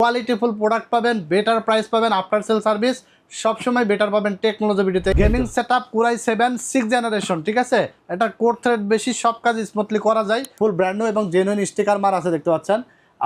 Qualityful product পাবেন, better price পাবেন, after sale service সবসময় বেটার পাবেন টেকনোলজি ভিডিওতে। গেমিং সেটআপ কোরাই 7 6 জেনারেশন, ঠিক আছে। এটা কোর থ্রেড বেশি, সব কাজ স্মুথলি করা যায়। ফুল ব্র্যান্ড নিউ এবং জেনুইন স্টিকার মার আছে, দেখতে পাচ্ছেন।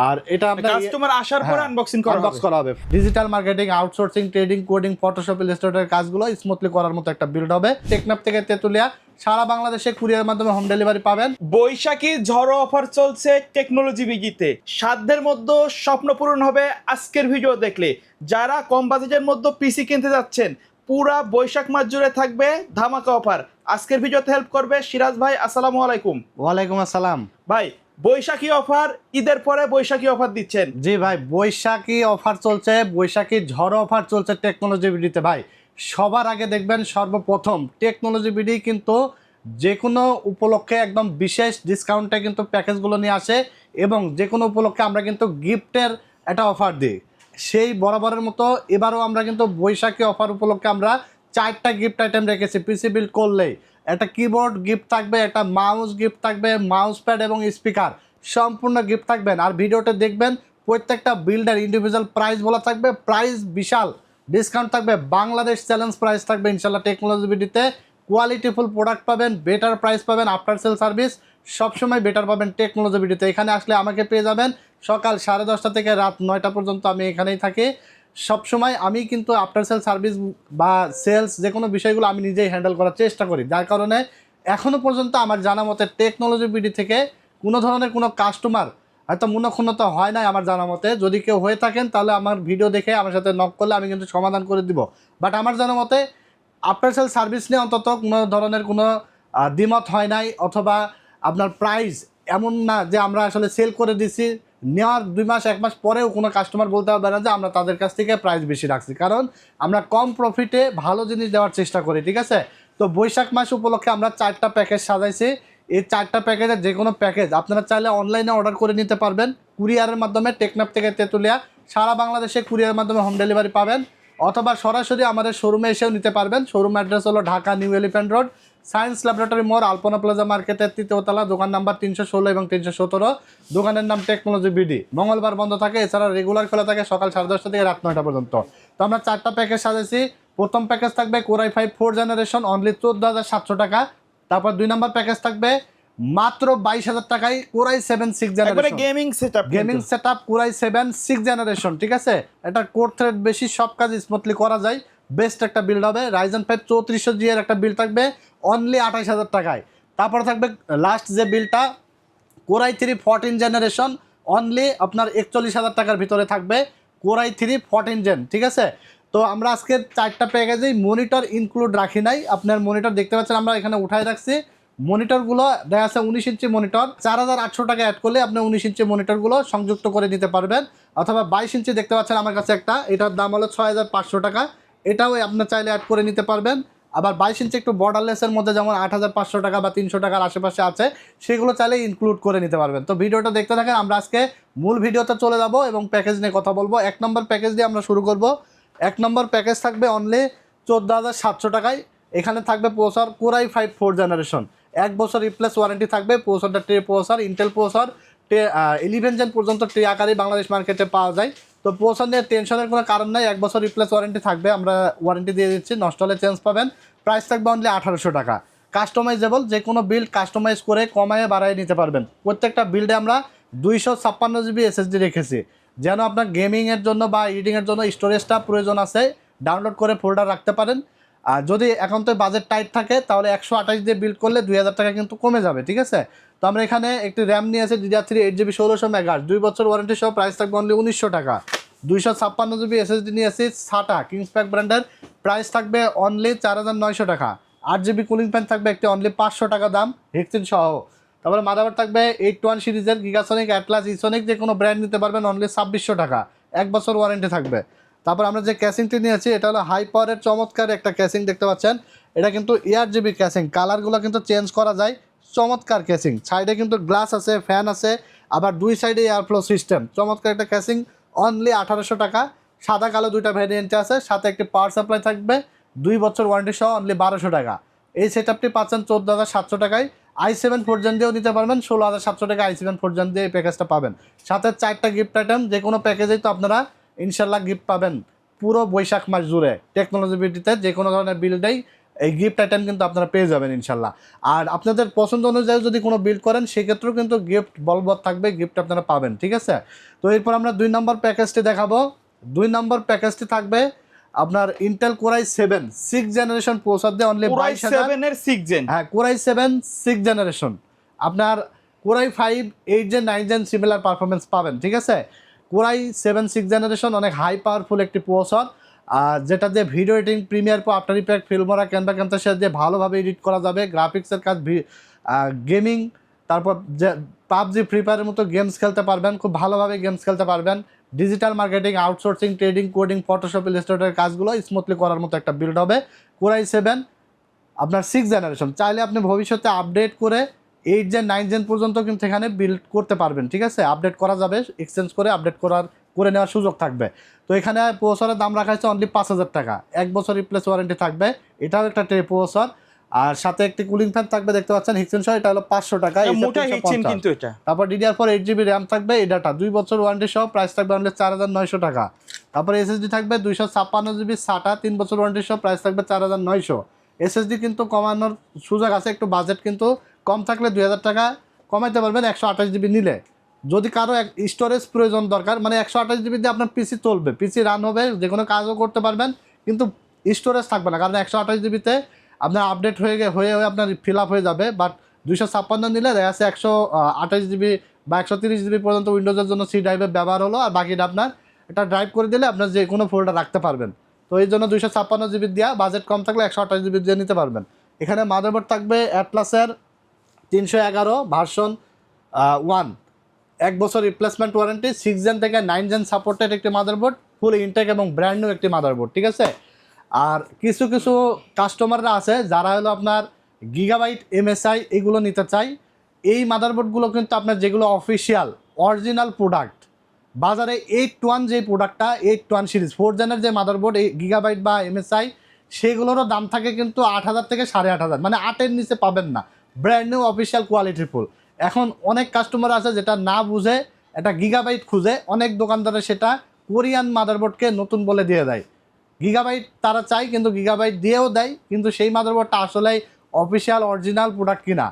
আর এটা আপনার কাস্টমার আসার পরে আনবক্সিং করা হবে। Digital marketing, outsourcing, trading, coding, Photoshop, ইলাস্ট্রেটরের কাজগুলো স্মুথলি করার মতো একটা বিল্ড হবে। টেকনাফ থেকে তেতুলিয়া সারা বাংলাদেশে কুরিয়ার মাধ্যমে হোম ডেলিভারি পাবেন। বৈশাখী ঝড়ো অফার চলছে টেকনোলজি বিগিতে। সাধ্যের মধ্যে স্বপ্ন পূরণ হবে আজকের ভিডিও দেখলে। যারা কম বাজেটের মধ্যে পিসি কিনতে যাচ্ছেন, পুরা বৈশাখ মাস জুড়ে থাকবে ধামাকা অফার। আজকের ভিডিওতে হেল্প করবে সিরাজ ভাই। আসসালামু আলাইকুম। ওয়ালাইকুম আসসালাম ভাই, বৈশাখী অফার, ঈদের পরে বৈশাখী অফার দিচ্ছেন। জি ভাই, বৈশাখী অফার চলছে, বৈশাখী ঝড় অফার চলছে টেকনোলজি বিডিতে। ভাই সবার আগে দেখবেন, সর্বপ্রথম টেকনোলজি বিডি কিন্তু যে কোনো উপলক্ষে একদম বিশেষ ডিসকাউন্টে কিন্তু প্যাকেজগুলো নিয়ে আসে, এবং যে কোনো উপলক্ষে আমরা কিন্তু গিফটের একটা অফার দিই। সেই বরাবরের মতো এবারও আমরা কিন্তু বৈশাখী অফার উপলক্ষে আমরা 4টা গিফট আইটেম রেখেছি। পিসি বিল্ড করলেই একটা কিবোর্ড গিফট থাকবে, একটা মাউস গিফট থাকবে, মাউস প্যাড এবং স্পিকার সম্পূর্ণ গিফট থাকবেন। আর ভিডিওটা দেখবেন, প্রত্যেকটা বিল্ডার ইন্ডিভিজুয়াল প্রাইস বলা থাকবে, প্রাইস বিশাল ডিসকাউন্ট থাকবে, বাংলাদেশ চ্যালেঞ্জ প্রাইস থাকবে ইনশাল্লাহ। টেকনোলজি ভিডিওতে কোয়ালিটিফুল প্রোডাক্ট পাবেন, বেটার প্রাইস পাবেন, আফটার সেল সার্ভিস সবসময় বেটার পাবেন টেকনোলজি ভিডিওতে। এখানে আসলে আমাকে পেয়ে যাবেন সকাল 10:30 থেকে রাত 9টা পর্যন্ত, আমি এখানেই থাকি সবসময়। আমি কিন্তু আফটার সেল সার্ভিস বা সেলস যে কোনো বিষয়গুলো আমি নিজেই হ্যান্ডেল করার চেষ্টা করি, যার কারণে এখনও পর্যন্ত আমার জানা মতে টেকনোলজি ভিডি থেকে কোনো ধরনের কোনো কাস্টমার হয়তো মনোক্ষুণ্ণতা হয় নাই আমার জানা মতে। যদি কেউ হয়ে থাকেন তাহলে আমার ভিডিও দেখে আমার সাথে নক করলে আমি কিন্তু সমাধান করে দিব। বাট আমার জানা মতে আফটার সেল সার্ভিস নিয়ে অন্তত কোনো ধরনের কোনো দ্বিমত হয় নাই, অথবা আপনার প্রাইস এমন না যে আমরা আসলে সেল করে দিছি, নেওয়ার 2 মাস 1 মাস পরেও কোনো কাস্টমার বলতে পারবে না যে আমরা তাদের কাছ থেকে প্রাইস বেশি রাখছি, কারণ আমরা কম প্রফিটে ভালো জিনিস দেওয়ার চেষ্টা করি, ঠিক আছে। তো বৈশাখ মাস উপলক্ষে আমরা 4টা প্যাকেজ সাজাইছি। এই 4টা প্যাকেজের যে কোনো প্যাকেজ আপনারা চাইলে অনলাইনে অর্ডার করে নিতে পারবেন কুরিয়ারের মাধ্যমে। টেকনাফ থেকে তেতুলিয়া সারা বাংলাদেশে কুরিয়ারের মাধ্যমে হোম ডেলিভারি পাবেন, অথবা সরাসরি আমাদের শোরুমে এসেও নিতে পারবেন। শোরুম অ্যাড্রেস হলো Dhaka new elephant road, science laboratory মোড়, আলপনা প্লাজা মার্কেটের 3য় তলা, দোকান নাম্বার 316 এবং 317। দোকানের নাম টেকনোলজি বিডি। মঙ্গলবার বন্ধ থাকে, এছাড়া রেগুলার খোলা থাকে সকাল 10:30 থেকে রাত 9টা পর্যন্ত। তো আমরা 4টা প্যাকেজ সাজেছি। প্রথম প্যাকেজ থাকবে কোরাই 5 4 জেনারেশন, অনলি 14,700 টাকা। তারপর 2 নম্বর প্যাকেজ থাকবে মাত্র 22,000 টাকায় core i 7 6 generation, gaming setup core i 7 6 generation, ঠিক আছে। এটা কোর থ্রেড বেশি, সব কাজ স্মুথলি করা যায়, বেস্ট একটা বিল্ড হবে। রাইজেন 5 3400G এর একটা বিল্ড থাকবে অনলি 28,000 টাকায়। তারপরে থাকবে লাস্ট যে বিলটা কোরাই 3 14 জেনারেশন, অনলি আপনার 41,000 টাকার ভিতরে থাকবে কোরাই 3 14 জেন, ঠিক আছে। তো আমরা আজকে 4টা প্যাকেজেই মনিটর ইনক্লুড রাখি নাই। আপনার মনিটর দেখতে পাচ্ছেন আমরা এখানে উঠাই রাখছি। মনিটরগুলো দেখা যাচ্ছে 19 ইঞ্চি মনিটর, 4,800 টাকা অ্যাড করলে আপনি 19 ইঞ্চি মনিটরগুলো সংযুক্ত করে নিতে পারবেন, অথবা 22 ইঞ্চি দেখতে পাচ্ছেন আমার কাছে একটা, এটার দাম হলো 6,500 টাকা। এটাও আপনি চাইলে অ্যাড করে নিতে পারবেন। আবার 22 ইঞ্চি একটু বর্ডারলেসের মধ্যে যেমন 8,500 টাকা বা 300 টাকার আশেপাশে আছে, সেগুলো চাইলে ইনক্লুড করে নিতে পারবেন। তো ভিডিওটা দেখতে থাকেন, আমরা আজকে মূল ভিডিওতে চলে যাব এবং প্যাকেজ নিয়ে কথা বলবো। 1 নম্বর প্যাকেজ দিয়ে আমরা শুরু করব। 1 নম্বর প্যাকেজ থাকবে অনলি 14,700 টাকায়। এখানে থাকবে প্রসেসর কোরাই 5 4 জেনারেশন, 1 বছর রিপ্লেস ওয়ারেন্টি থাকবে। প্রসেসরটা tray processor, Intel processor, 11 gen পর্যন্ত ট্রে আকারে বাংলাদেশ মার্কেটে পাওয়া যায়। তো প্রসেসর নিয়ে টেনশনের কোনো কারণ নাই, 1 বছর রিপ্লেস ওয়ারেন্টি থাকবে, আমরা ওয়ারেন্টি দিয়ে দিচ্ছি, নষ্ট হলে চেঞ্জ পাবেন। প্রাইস থাকবে অনলি 1,800 টাকা। কাস্টমাইজেবল, যে কোনো বিল্ড কাস্টমাইজ করে কমায় বাড়ায় নিতে পারবেন। প্রত্যেকটা বিল্ডে আমরা 256GB SSD রেখেছি, যেন আপনার গেমিংয়ের জন্য বা এডিটিংয়ের জন্য স্টোরেজটা প্রয়োজন আছে, ডাউনলোড করে ফোল্ডার রাখতে পারেন। আর যদি এখন তো বাজেট টাইট থাকে তাহলে 128 দিয়ে বিল্ড করলে 2,000 টাকা কিন্তু কমে যাবে, ঠিক আছে। তো আমরা এখানে একটি র্যাম নিয়েছি DDR3 8GB 1600 মেগাহার্জ, 2 বছর ওয়ারেন্টি সহ, প্রাইস থাকবে অনলি 1,900 টাকা। 256GB SSD নিয়েছি SATA কিংসপ্যাক ব্র্যান্ডের, প্রাইস থাকবে অনলি 4,900 টাকা। 8GB কুলিং ফ্যান থাকবে একটি, অনলি 500 টাকা দাম, হেক্সিন সহ। তারপরে মাদারবোর্ড থাকবে 81 সিরিজের গিগাসনিক, অ্যাটলাস, ইসনিক, যে কোনো ব্র্যান্ড নিতে পারবেন, অনলি 2,600 টাকা, 1 বছর ওয়ারেন্টি থাকবে। তারপর আমরা যে ক্যাসিংটি নিয়েছি এটা হলো হাই পাওয়ারের চমৎকার একটা ক্যাসিং, দেখতে পাচ্ছেন। এটা কিন্তু ARGB ক্যাসিং, কালারগুলো কিন্তু চেঞ্জ করা যায়, চমৎকার ক্যাসিং। সাইডে কিন্তু গ্লাস আছে, ফ্যান আছে, আবার 2 সাইডে এয়ারফ্লো সিস্টেম, চমৎকার একটা ক্যাসিং, অনলি 1,800 টাকা। সাদা কালো 2টা ভ্যারিয়েন্টে আছে, সাথে একটি পাওয়ার সাপ্লাই থাকবে, 2 বছর ওয়ারেন্টি সহ, অনলি 1,200 টাকা। এই সেটআপটি পাচ্ছেন 14,700 টাকায়। i7 4 জেন দিয়েও নিতে পারবেন, 16,700 টাকা i7 4 জেন দিয়ে এই প্যাকেজটা পাবেন। সাথে 4টা গিফট আইটেম, যে কোনো প্যাকেজেই তো আপনারা ইনশাল্লাহ গিফট পাবেন পুরো বৈশাখ মাস জুড়ে। টেকনোলজি বিডিতে যে কোনো ধরনের বিল্ডেই এই গিফট আইটেম কিন্তু আপনারা পেয়ে যাবেন ইনশাল্লাহ। আর আপনাদের পছন্দ অনুযায়ী যদি কোনো বিল্ড করেন সেক্ষেত্রেও কিন্তু গিফট বলবৎ থাকবে, গিফট আপনারা পাবেন, ঠিক আছে। তো এরপর আমরা 2 নম্বর প্যাকেজটি দেখাবো। 2 নম্বর প্যাকেজটি থাকবে আপনার ইন্টেল কোরাই 7 6 জেনারেশন প্রসেসর দিয়ে অনলি 22,000 7 এর 6 জেন। হ্যাঁ, কোরাই 7 6 জেনারেশন। আপনার core i 5 8 gen 9 gen similar performance পাবেন, ঠিক আছে। কোরাই 7 6 জেনারেশন অনেক হাই পাওয়ারফুল একটি প্রসেসর, যেটা দিয়ে video editing, Premiere Pro, After Effect, Filmora, Canva Camtasia দিয়ে ভালোভাবে এডিট করা যাবে। গ্রাফিক্সের কাজ, গেমিং, তারপর যে পাবজি, ফ্রি ফায়ারের মতো গেমস খেলতে পারবেন, খুব ভালোভাবে গেমস খেলতে পারবেন। Digital marketing, outsourcing, trading, coding, Photoshop, ইলাস্ট্রেটরের কাজগুলো স্মুথলি করার মতো একটা বিল্ড হবে। কোরাই 7 আপনার 6 জেনারেশন। চাইলে আপনি ভবিষ্যতে আপডেট করে 8 জেন 9 জেন পর্যন্ত কিন্তু এখানে বিল্ড করতে পারবেন, ঠিক আছে। আপডেট করা যাবে, এক্সচেঞ্জ করে আপডেট করে নেওয়ার সুযোগ থাকবে। তো এখানে প্রসেসরের দাম রাখা হয়েছে অনলি 5,000 টাকা, 1 বছর রিপ্লেস ওয়ারেন্টি থাকবে। এটাও একটা প্রসেসর, আর সাথে একটি কুলিং ফ্যান থাকবে, দেখতে পাচ্ছেন হিক্সেন সহ। এটা হলো 500 টাকা, মোটা হিক্সেন কিন্তু এটা। তারপর DDR4 8GB র্যাম থাকবে, এই ডাটা 2 বছর ওয়ারেন্টি সহ, প্রাইস থাকবে অনলি 4,900 টাকা। তারপর SSD থাকবে 256GB SATA 3 বছর ওয়ারেন্টি সহ, প্রাইস থাকবে 4,900। SSD কিন্তু কমানোর সুযোগ আছে, একটু বাজেট কিন্তু কম থাকলে 2,000 টাকা কমাইতে পারবেন 128GB নিলে। যদি কারো স্টোরেজ প্রয়োজন দরকার, মানে 128GB দিয়ে আপনার পিসি চলবে, পিসি রান হবে, যে কোনো কাজও করতে পারবেন, কিন্তু স্টোরেজ থাকবে না, কারণ 128GBতে আপনার আপডেট হয়ে আপনার ফিল আপ হয়ে যাবে। বাট 256 নিলে দেখা যাচ্ছে 128GB বা 130GB পর্যন্ত উইন্ডোজের জন্য সি ড্রাইভের ব্যবহার হলো, আর বাকিটা আপনার এটা ড্রাইভ করে দিলে আপনার যে কোনো ফোল্ডার রাখতে পারবেন। তো এই জন্য 256GB দেওয়া, বাজেট কম থাকলে 128GB দিয়ে নিতে পারবেন। এখানে মাদারবোর্ড থাকবে অ্যাটলাসের 311 ভার্সন 1, 1 বছর রিপ্লেসমেন্ট ওয়ারেন্টি, 6 জেন থেকে 9 জেন সাপোর্টেড একটি মাদারবোর্ড, ফুল ইনটেক এবং ব্র্যান্ড নিউ একটি মাদারবোর্ড, ঠিক আছে। আর কিছু কিছু কাস্টমাররা আছে যারা হলো আপনার গিগাবাইট MSI এগুলো নিতে চাই। এই মাদারবোর্ডগুলো কিন্তু আপনার যেগুলো অফিসিয়াল অরিজিনাল প্রোডাক্ট, বাজারে 8-1 যে প্রোডাক্টটা 8-1 সিরিজ 4 জেনের যে মাদারবোর্ড, এই গিগাবাইট বা MSI, সেগুলোরও দাম থাকে কিন্তু 8,000 থেকে 8,500, মানে 8-এর নিচে পাবেন না, ব্র্যান্ড নিউ অফিসিয়াল কোয়ালিটির ফুল। এখন অনেক কাস্টমার আছে যেটা না বুঝে এটা গিগাবাইট খুঁজে, অনেক দোকানদারে সেটা কোরিয়ান মাদারবোর্ডকে নতুন বলে দিয়ে দেয়। গিগাবাইট তারা চায়, কিন্তু গিগাবাইট দিয়েও দেয়, কিন্তু সেই মাদারবোর্ডটা আসলেই অফিসিয়াল অরিজিনাল প্রোডাক্ট কিনা,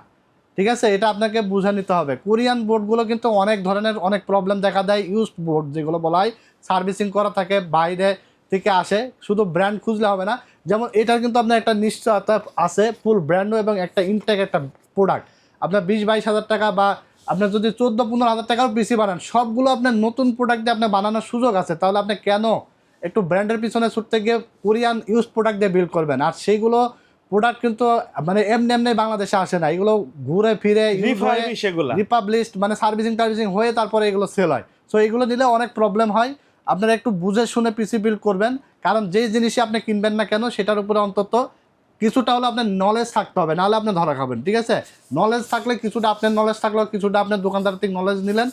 ঠিক আছে, এটা আপনাকে বুঝে নিতে হবে। কোরিয়ান বোর্ডগুলো কিন্তু অনেক ধরনের অনেক প্রবলেম দেখা দেয়, ইউজড বোর্ড যেগুলো বলা হয়, সার্ভিসিং করা থাকে, বাইরে থেকে আসে, শুধু ব্র্যান্ড খুঁজলে হবে না। যেমন এটার কিন্তু আপনার একটা নিশ্চয়তা আছে, ফুল ব্র্যান্ড এবং একটা ইনটেক একটা প্রোডাক্ট। আপনার 20-22 হাজার টাকা বা আপনার যদি 14-15 হাজার টাকার পিসি বানান, সবগুলো আপনার নতুন প্রোডাক্ট দিয়ে আপনার বানানোর সুযোগ আছে। তাহলে আপনি কেন একটু ব্র্যান্ডের পিছনে ছুটতে গিয়ে কোরিয়ান ইউজ প্রোডাক্ট দিয়ে বিল্ড করবেন? আর সেইগুলো প্রোডাক্ট কিন্তু মানে এমনি বাংলাদেশে আসে না, এগুলো ঘুরে ফিরে রিপাবলিশড মানে সার্ভিসিং হয়ে তারপরে এগুলো সেল হয়। সো এগুলো নিলে অনেক প্রবলেম হয়। আপনারা একটু বুঝে শুনে পিসি বিল্ড করবেন, কারণ যেই জিনিসই আপনি কিনবেন না কেন সেটার উপরে অন্তত কিছুটা হলো আপনার নলেজ থাকতে হবে, নাহলে আপনি ধরা খাবেন, ঠিক আছে। নলেজ থাকলে কিছুটা আপনার নলেজ থাকলেও কিছুটা আপনার দোকানদার থেকে নলেজ নিলেন,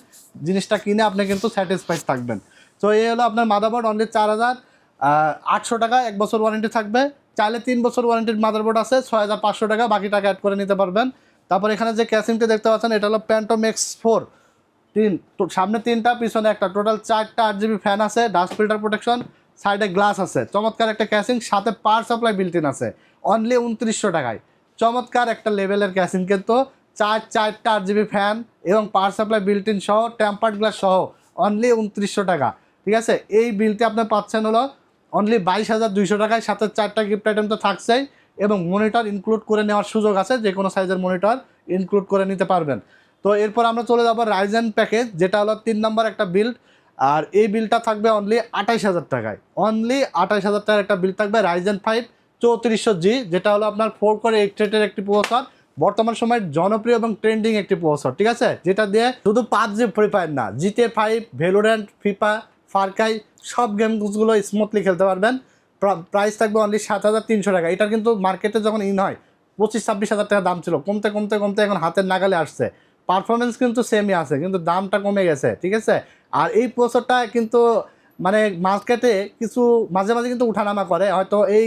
জিনিসটা কিনে আপনি কিন্তু স্যাটিসফাইড থাকবেন। তো এই হলো আপনার মাদারবোর্ড, অনলি 4,800 টাকা, 1 বছর ওয়ারেন্টি থাকবে। চাইলে 3 বছর ওয়ারেন্টির মাদারবোর্ড আছে, 6,500 টাকা, বাকি টাকা অ্যাড করে নিতে পারবেন। তারপর এখানে যে ক্যাসিংটি দেখতে পাচ্ছেন, এটা হলো প্যান্টম X4 3, সামনে 3টা পিছনে একটা, টোটাল 4টা 8GB ফ্যান আছে, ডাস্ট ফিল্টার প্রোটেকশন, সাইডে গ্লাস আছে, চমৎকার একটা ক্যাসিং, সাথে পাওয়ার সাপ্লাই বিল্ট ইন আছে, অনলি 2900 টাকায়। চমৎকার একটা লেভেলের ক্যাসিং, কিন্তু 4টা 8GB ফ্যান এবং পাওয়ার সাপ্লাই বিল্ট ইন সহ, টেম্পার্ড গ্লাস সহ, অনলি 2900 টাকা, ঠিক আছে। এই বিলটি আপনি পাচ্ছেন হলো অনলি 22,200 টাকায়, সাথে 4টা গিফট আইটেম তো থাকছেই, এবং মনিটর ইনক্লুড করে নেওয়ার সুযোগ আছে, যে কোনো সাইজের মনিটর ইনক্লুড করে নিতে পারবেন। তো এরপর আমরা চলে যাবো রাইজেন প্যাকেজ, যেটা হলো 3 নম্বর একটা বিল্ড, আর এই বিলটা থাকবে অনলি 28,000 টাকায়, অনলি 28,000 টাকার একটা বিল থাকবে। রাইজেন 5 3400G, যেটা হলো আপনার 4 কোর 8 থ্রেডের একটি প্রসেসর, বর্তমান সময়ের জনপ্রিয় এবং ট্রেন্ডিং একটি প্রসেসর, ঠিক আছে, যেটা দিয়ে শুধু PUBG ফ্রি ফায়ার না, GTA 5, ভ্যালোরেন্ট, ফিফা, ফারকাই সব গেমগুলো স্মুথলি খেলতে পারবেন। প্রাইস থাকবে অনলি 7,300 টাকা। এটা কিন্তু মার্কেটে যখন ইন হয় 25-26 হাজার টাকা দাম ছিল, কমতে কমতে কমতে এখন হাতের নাগালে আসছে। পারফরমেন্স কিন্তু সেমই আছে, কিন্তু দামটা কমে গেছে, ঠিক আছে। আর এই প্রসেসরটা কিন্তু মানে মার্কেটে কিছু মাঝে মাঝে কিন্তু উঠানামা করে, হয়তো এই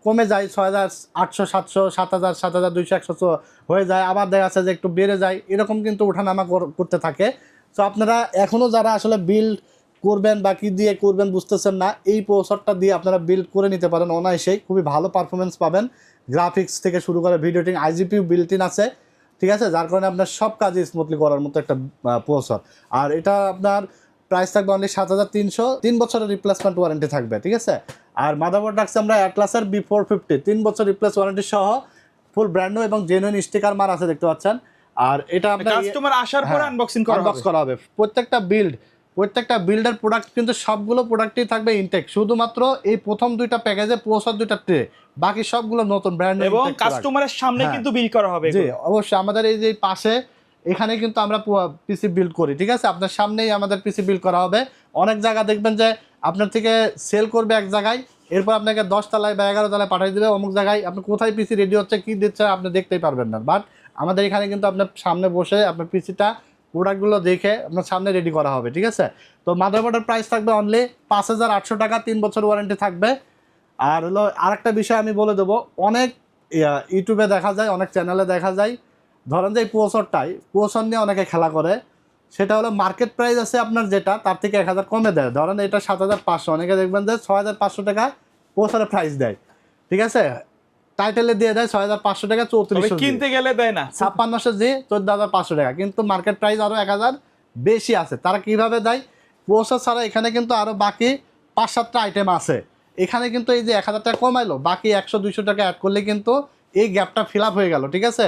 কমে যায় 6,800 700 7,000 7,200 100 হয়ে যায়, আবার দেখা যাচ্ছে যে একটু বেড়ে যায়, এরকম কিন্তু ওঠানামা করতে থাকে। সো আপনারা এখনও যারা আসলে বিল্ড করবেন বা কী দিয়ে করবেন বুঝতেছেন না, এই প্রসেসরটা দিয়ে আপনারা বিল্ড করে নিতে পারেন অনায়াসেই, খুবই ভালো পারফরমেন্স পাবেন। গ্রাফিক্স থেকে শুরু করে ভিডিও এডিটিং, আইজিপিউ বিল্ট ইন আছে, ঠিক আছে, যার কারণে আপনার সব কাজই স্মুথলি করার মতো একটা প্রসেসর। আর এটা আপনার প্রাইস থাকবে অনলি 7,300, 3 বছরের রিপ্লেসমেন্ট ওয়ারেন্টি থাকবে, ঠিক আছে। আর মাদারবোর্ড রাখছে আমরা অ্যাটলাসের B450, 3 বছর রিপ্লেস ওয়ারেন্টি সহ, ফুল ব্র্যান্ড নিউ এবং জেনুইন স্টিকার মার আছে, দেখতে পাচ্ছেন। আর এটা আপনার কাস্টমার আসার পরে আনবক্সিং করা আনবক্স করা হবে। প্রত্যেকটা বিল্ডের প্রোডাক্ট কিন্তু সবগুলো প্রোডাক্টই থাকবে ইনটেক, শুধুমাত্র এই প্রথম দুইটা প্যাকেজে প্রসেসর দুইটা ট্রে, বাকি সবগুলো নতুন ব্র্যান্ড নিউ এবং কাস্টমারের সামনে কিন্তু বিল করা হবে। জি অবশ্যই, আমাদের এই যে পাশে এখানে কিন্তু আমরা পিসি বিল্ড করি, ঠিক আছে, আপনার সামনেই আমাদের পিসি বিল্ড করা হবে। অনেক জায়গা দেখবেন যে আপনার থেকে সেল করবে এক জায়গায়, এরপর আপনাকে 10 তলায় বা 11 তলায় পাঠিয়ে দেবে অমুক জায়গায়, আপনি কোথায় পিসি রেডি হচ্ছে কী দিচ্ছে আপনি দেখতেই পারবেন না। বাট আমাদের এখানে কিন্তু আপনার সামনে বসে আপনার পিসিটা প্রোডাক্টগুলো দেখে আপনার সামনে রেডি করা হবে, ঠিক আছে। তো মাদারবোর্ডের প্রাইস থাকবে অনলি 5,800 টাকা, 3 বছর ওয়ারেন্টি থাকবে। আর হলো আরেকটা বিষয় আমি বলে দেবো, অনেক ইউটিউবে দেখা যায়, অনেক চ্যানেলে দেখা যায়, ধরেন যে এই প্রসেসর নিয়ে অনেকে খেলা করে, সেটা হলো মার্কেট প্রাইস আছে আপনার যেটা, তার থেকে 1,000 কমে দেয়। ধরেন এটা 7,500, অনেকে দেখবেন যে 6,500 টাকা প্রসেসরের প্রাইস দেয়, ঠিক আছে, টাইটেলে দিয়ে দেয় 6,500 টাকা, 3400 কিনতে গেলে দেয় না 5600 জি 14,500 টাকা, কিন্তু মার্কেট প্রাইস আরও 1,000 বেশি আছে। তারা কিভাবে দেয়? প্রসেসর ছাড়া এখানে কিন্তু আরও বাকি 5-7টা আইটেম আছে, এখানে কিন্তু এই যে 1,000 টাকা কমাইলো, বাকি 100-200 টাকা অ্যাড করলে কিন্তু এই গ্যাপটা ফিল আপ হয়ে গেল, ঠিক আছে।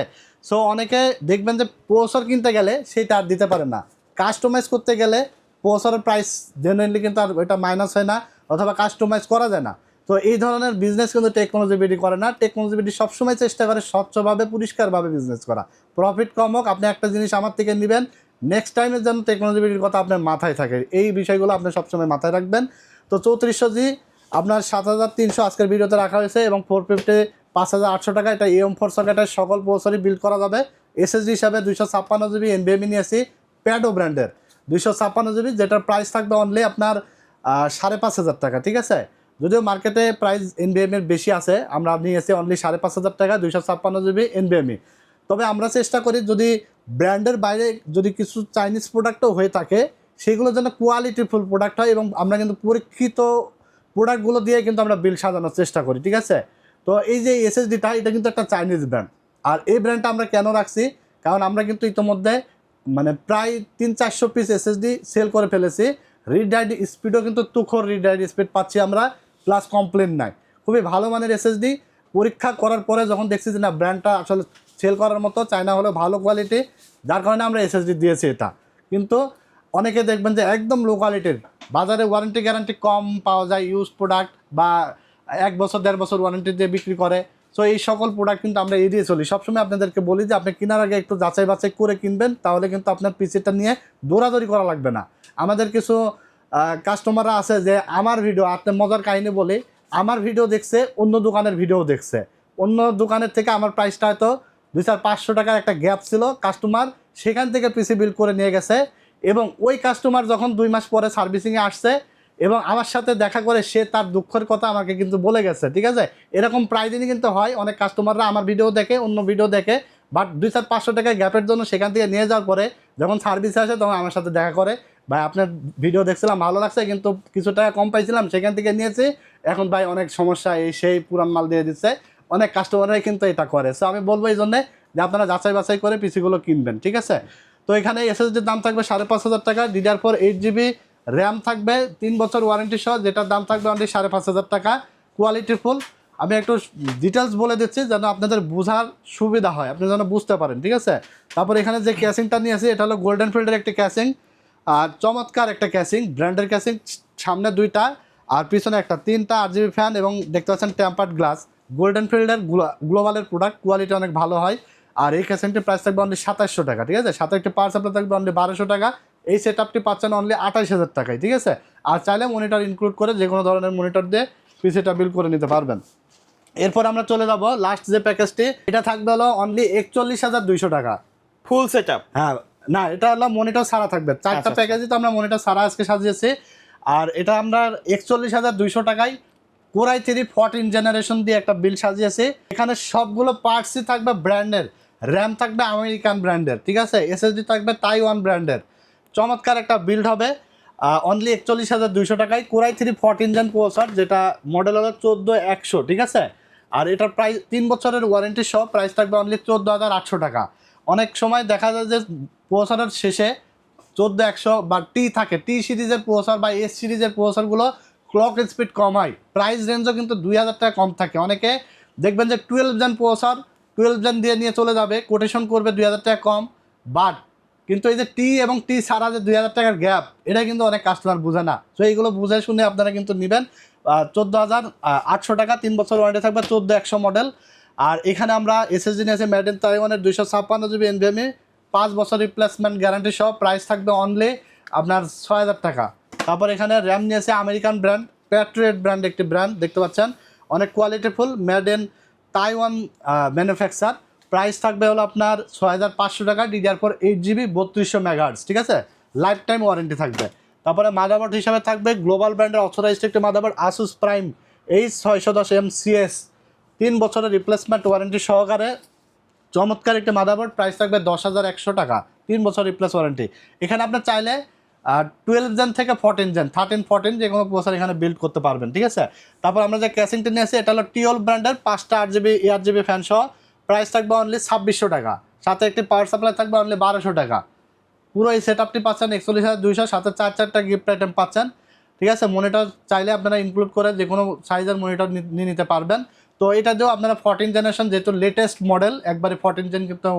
সো অনেকে দেখবেন যে প্রসেসর কিনতে গেলে সেটা আর দিতে পারে না, কাস্টমাইজ করতে গেলে প্রসেসরের প্রাইস জেনুইনলি কিন্তু আর ওইটা মাইনাস হয় না, অথবা কাস্টমাইজ করা যায় না। তো এই ধরনের বিজনেস কিন্তু টেকনোলজি বিডি করে না। টেকনোলজি বিডি সবসময় চেষ্টা করে স্বচ্ছভাবে পরিষ্কারভাবে বিজনেস করা, প্রফিট কম হোক, আপনি একটা জিনিস আমার থেকে নেবেন, নেক্সট টাইমের জন্য টেকনোলজি বিডির কথা আপনার মাথায় থাকে, এই বিষয়গুলো আপনি সবসময় মাথায় রাখবেন। তো 3400 জি আপনার 7,300 আজকের ভিডিওতে রাখা হয়েছে, এবং 450 5,800 টাকা। এটা AM4 সকেটের সকল প্রসেসরই বিল্ড করা যাবে। এসএসডি হিসাবে 256 জিবি NVMe নিয়েছি, প্যাডো ব্র্যান্ডের 256 জিবি, যেটার প্রাইস থাকবে অনলি আপনার 5,500 টাকা, ঠিক আছে। যদিও মার্কেটে প্রাইস NVMe বেশি আছে, আমরা নিয়েছি অনলি 5,500 টাকা, 256 জিবি NVMe। তবে আমরা চেষ্টা করি যদি ব্র্যান্ডের বাইরে যদি কিছু চাইনিজ প্রোডাক্টও হয়ে থাকে, সেগুলো যেন কোয়ালিটিফুল প্রোডাক্ট হয়, এবং আমরা কিন্তু পরীক্ষিত প্রোডাক্টগুলো দিয়ে কিন্তু আমরা বিল সাজানোর চেষ্টা করি, ঠিক আছে। তো এই যে এসএসডিটা, এটা কিন্তু একটা চাইনিজ ব্র্যান্ড। আর এই ব্র্যান্ডটা আমরা কেন রাখছি, কারণ আমরা কিন্তু ইতিমধ্যে মানে প্রায় 300-400 পিস এসএসডি সেল করে ফেলেছি। রিড রাইট স্পিডও কিন্তু তুখর রিড রাইট স্পিড পাচ্ছি আমরা, প্লাস কমপ্লেন নাই, খুবই ভালো মানের এসএসডি। পরীক্ষা করার পরে যখন দেখছি যে না ব্র্যান্ডটা আসলে সেল করার মতো, চায়না হলেও ভালো কোয়ালিটি, যার কারণে আমরা এসএসডি দিয়েছি এটা। কিন্তু অনেকে দেখবেন যে একদম লো কোয়ালিটির, বাজারে ওয়ারেন্টি গ্যারান্টি কম পাওয়া যায়, ইউজ প্রোডাক্ট বা 1 বছর 1.5 বছর ওয়ারেন্টি দিয়ে বিক্রি করে। সো এই সকল প্রোডাক্ট কিন্তু আমরা এড়িয়ে চলি। সবসময় আপনাদেরকে বলি যে আপনি কেনার আগে একটু যাচাই বাছাই করে কিনবেন, তাহলে কিন্তু আপনার পিসিটা নিয়ে দৌড়াদৌড়ি করা লাগবে না। আমাদের কিছু কাস্টমাররা আছে যে আমার ভিডিও, আপনার মজার কাহিনী বলি, আমার ভিডিও দেখছে, অন্য দোকানের ভিডিও দেখছে, অন্য দোকানের থেকে আমার প্রাইসটা হয়তো 200-500 টাকার একটা গ্যাপ ছিল, কাস্টমার সেখান থেকে পিসি বিল করে নিয়ে গেছে, এবং ওই কাস্টমার যখন 2 মাস পরে সার্ভিসিংয়ে আসছে এবং আমার সাথে দেখা করে সে তার দুঃখের কথা আমাকে কিন্তু বলে গেছে, ঠিক আছে। এরকম প্রায় দিনই কিন্তু হয়, অনেক কাস্টমাররা আমার ভিডিও দেখে, অন্য ভিডিও দেখে, বাট 200-500 টাকা গ্যাপের জন্য সেখান থেকে নিয়ে যাওয়ার পরে যখন সার্ভিসে আসে তখন আমার সাথে দেখা করে, ভাই আপনার ভিডিও দেখছিলাম ভালো লাগছে, কিন্তু কিছু টাকা কম পাইছিলাম সেখান থেকে নিয়েছি, এখন ভাই অনেক সমস্যা, এই সেই পুরান মাল দিয়ে দিচ্ছে। অনেক কাস্টমাররাই কিন্তু এটা করে। সো আমি বলবো এই জন্যে যে আপনারা যাচাই বাছাই করে পিসিগুলো কিনবেন, ঠিক আছে। তো এখানে এসএসডির দাম থাকবে 5,500 টাকা, DDR4 8GB র্যাম থাকবে, 3 বছর ওয়ারেন্টি সহ, যেটার দাম থাকবে অনলি 5,500 টাকা, কোয়ালিটিফুল। আমি একটু ডিটেলস বলে দিচ্ছি যেন আপনাদের বোঝার সুবিধা হয়, আপনি যেন বুঝতে পারেন, ঠিক আছে। তারপর এখানে যে ক্যাসিংটা নিয়েছি, এটা হলো গোল্ডেন ফিল্ডের একটি ক্যাসিং, আর চমৎকার একটা ক্যাসিং, ব্র্যান্ডের ক্যাসিং, সামনে 2টা আর পিছনে একটা, 3টা RGB ফ্যান, এবং দেখতে পাচ্ছেন টেম্পার্ড গ্লাস, গোল্ডেন ফিল্ডের গ্লোবালের প্রোডাক্ট, কোয়ালিটি অনেক ভালো হয়। আর এই ক্যাসিংটির প্রাইস থাকবে অনলি 2,700 টাকা, ঠিক আছে। সাথে একটি পাওয়ার সাপ্লাই থাকবে অনলি 1,200 টাকা। এই সেট আপটি পাচ্ছেন অনলি 28,000 টাকায়, ঠিক আছে। আর চাইলে মনিটর ইনক্লুড করে যে কোনো ধরনের মনিটর দিয়ে পিসিটা বিল করে নিতে পারবেন। এরপর আমরা চলে যাব লাস্ট যে প্যাকেজটি, এটা থাকবে হলো অনলি 41,200 টাকা, ফুল সেটআপ। হ্যাঁ না, এটা হলো মনিটর ছাড়া থাকবে, 4টা প্যাকেজই তো আমরা মনিটর ছাড়া আজকে সাজিয়েছি। আর এটা আমরা 41,200 টাকায় কোরাই 3 14 জেনারেশন দিয়ে একটা বিল সাজিয়েছি। এখানে সবগুলো পার্টসই থাকবে ব্র্যান্ডের, র্যাম থাকবে আমেরিকান ব্র্যান্ডের, ঠিক আছে, এসএসডি থাকবে তাইওয়ান ব্র্যান্ডের। চমৎকার একটা বিল্ড হবে অনলি 41,200 টাকায়। কোরাই 3 14 জেন প্রসেসর, যেটা মডেল হলো 14100, ঠিক আছে। আর এটার প্রাইস 3 বছরের ওয়ারেন্টি সহ প্রাইস থাকবে অনলি 14,800 টাকা। অনেক সময় দেখা যায় যে প্রসেসরের শেষে 14100 বা টি থাকে, টি সিরিজের প্রসেসর বা এস সিরিজের প্রসেসরগুলো ক্লক স্পিড কম হয়, প্রাইস রেঞ্জও কিন্তু 2000 টাকা কম থাকে। অনেকে দেখবেন যে 12 জেন প্রসেসর 12 জেন দিয়ে নিয়ে চলে যাবে, কোটেশন করবে 2000 টাকা কম, বাট কিন্তু এই যে টি এবং টি ছাড়া যে 2000 টাকার গ্যাপ, এটা কিন্তু অনেক কাস্টমার বুঝে না। তো এইগুলো বুঝে শুনে আপনারা কিন্তু নেবেন। 14,800 টাকা, 3 বছর ওয়ারেন্টি থাকবে, 14100 মডেল। আর এখানে আমরা এসএসডি নিয়েছি মেড ইন তাইওয়ানের 256 জিবি এনভিএমই, 5 বছর রিপ্লেসমেন্ট গ্যারান্টি সহ, প্রাইস থাকবে অনলি আপনার 6000 টাকা। তারপর এখানে র্যাম নিয়েছে আমেরিকান ব্র্যান্ড, প্যাট্রিয়ট ব্র্যান্ড একটি ব্র্যান্ড, দেখতে পাচ্ছেন অনেক qualityful, made in Taiwan manufacture. Price থাকবে হলো আপনার 6500 টাকা, DDR4 8GB 3200 মেগাহার্টজ, ঠিক আছে, লাইফ টাইম ওয়ারেন্টি থাকবে। তারপরে মাদারবোর্ড হিসাবে থাকবে গ্লোবাল ব্র্যান্ডের অথরাইজড একটি মাদারবোর্ড আসুস প্রাইম H610MCS, 3 বছরের রিপ্লেসমেন্ট ওয়ারেন্টি সহকারে চমৎকার একটি মাদারবোর্ড। প্রাইস থাকবে 10,100 টাকা, 3 বছর রিপ্লেস ওয়ারেন্টি। এখানে আপনার চাইলে 12 জেন থেকে 14 জেন 13 14 যে কোনো প্রসেসর এখানে বিল্ড করতে পারবেন, ঠিক আছে। তারপর আমরা যে ক্যাসিংটি নিয়েছি এটা হলো টিওল ব্র্যান্ডের 5টা 8GB 8GB ফ্যান সহ, প্রাইস থাকবে অনলি 2600 টাকা, সাথে একটি পাওয়ার সাপ্লাই থাকবে অনলি 1200 টাকা। পুরো এই সেট আপটি পাচ্ছেন 41,200, সাথে 4টা গিফট আইটেম পাচ্ছেন, ঠিক আছে। মনিটর চাইলে আপনারা ইনক্লুড করে যে কোনো সাইজের মনিটর নিয়ে নিতে পারবেন। তো এটা দিয়েও আপনারা 14 জেনারেশন, যেহেতু লেটেস্ট মডেল, একবারে 14 জেন কিন্তু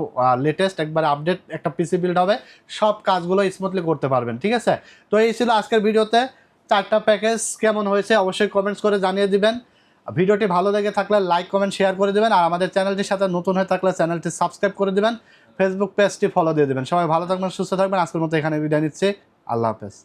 লেটেস্ট, একবারে আপডেট একটা পিসি বিল্ড হবে, সব কাজগুলো স্মুথলি করতে পারবেন, ঠিক আছে। তো এই ছিল আজকের ভিডিওতে 4টা প্যাকেজ। কেমন হয়েছে অবশ্যই কমেন্টস করে জানিয়ে দিবেন। ভিডিওটি ভালো লেগে থাকলে লাইক কমেন্ট শেয়ার করে দেবেন, আর আমাদের চ্যানেলটির সাথে নতুন হয়ে থাকলে চ্যানেলটি সাবস্ক্রাইব করে দেবেন, ফেসবুক পেজটি ফলো দিয়ে দেবেন। সবাই ভালো থাকবেন, সুস্থ থাকবেন। আজকের মতো এখানে বিদায় নিচ্ছি, আল্লাহ হাফেজ।